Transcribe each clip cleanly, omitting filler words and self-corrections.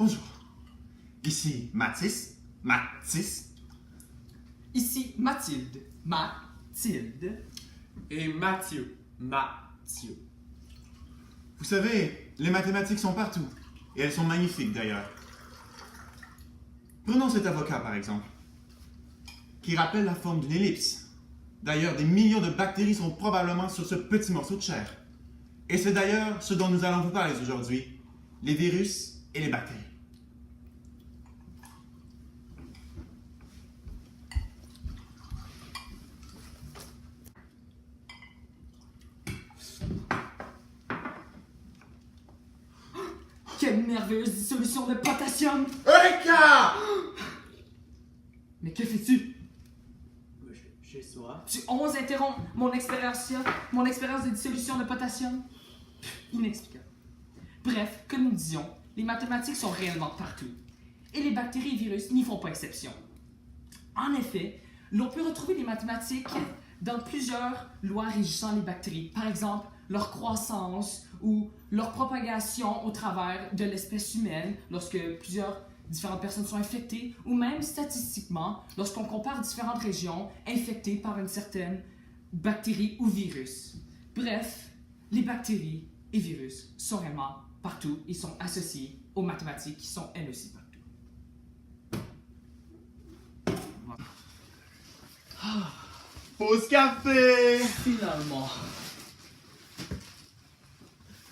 Bonjour. Ici Mathis. Mathis. Ici Mathilde. Mathilde. Et Mathieu. Mathieu. Vous savez, les mathématiques sont partout. Et elles sont magnifiques d'ailleurs. Prenons cet avocat par exemple, qui rappelle la forme d'une ellipse. D'ailleurs, des millions de bactéries sont probablement sur ce petit morceau de chair. Et c'est d'ailleurs ce dont nous allons vous parler aujourd'hui, les virus et les bactéries. Quelle merveilleuse dissolution de potassium! Eureka! Mais que fais-tu? Chez soi. Tu oses interrompre mon expérience de dissolution de potassium? Inexplicable. Bref, comme nous disions, les mathématiques sont réellement partout. Et les bactéries et virus n'y font pas exception. En effet, l'on peut retrouver les mathématiques dans plusieurs lois régissant les bactéries. Par exemple, leur croissance ou leur propagation au travers de l'espèce humaine lorsque plusieurs différentes personnes sont infectées, ou même statistiquement lorsqu'on compare différentes régions infectées par une certaine bactérie ou virus. Bref, les bactéries et virus sont réellement partout et sont associés aux mathématiques qui sont elles aussi partout. Pause café! Finalement.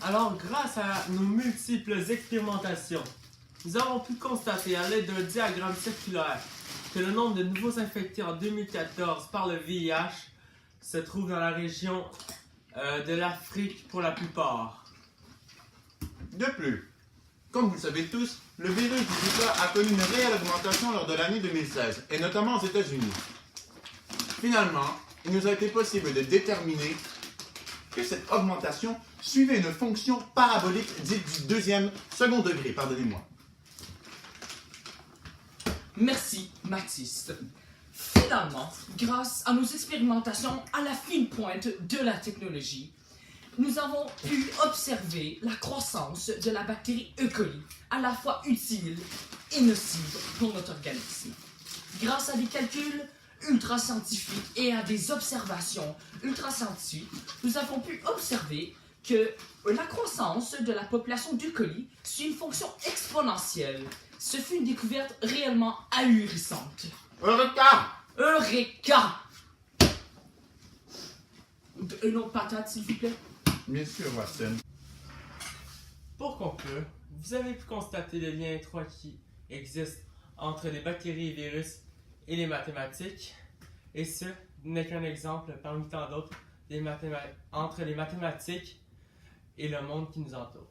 Alors, grâce à nos multiples expérimentations, nous avons pu constater à l'aide d'un diagramme circulaire que le nombre de nouveaux infectés en 2014 par le VIH se trouve dans la région de l'Afrique pour la plupart. De plus, comme vous le savez tous, le virus du Zika a connu une réelle augmentation lors de l'année 2016, et notamment aux États-Unis. Finalement, il nous a été possible de déterminer que cette augmentation suivait une fonction parabolique dite du second degré, pardonnez-moi. Merci, Mathis. Finalement, grâce à nos expérimentations à la fine pointe de la technologie, nous avons pu observer la croissance de la bactérie E. coli, à la fois utile et nocive pour notre organisme. Grâce à des calculs ultra scientifiques et à des observations ultra scientifiques, nous avons pu observer que la croissance de la population d'E. coli suit une fonction exponentielle. Ce fut une découverte réellement ahurissante. Eureka! Eureka! Une autre patate, s'il vous plaît. Bien sûr, Watson. Pour conclure, vous avez pu constater le lien étroit qui existe entre les bactéries et virus et les mathématiques, et ce n'est qu'un exemple parmi tant d'autres entre les mathématiques et le monde qui nous entoure.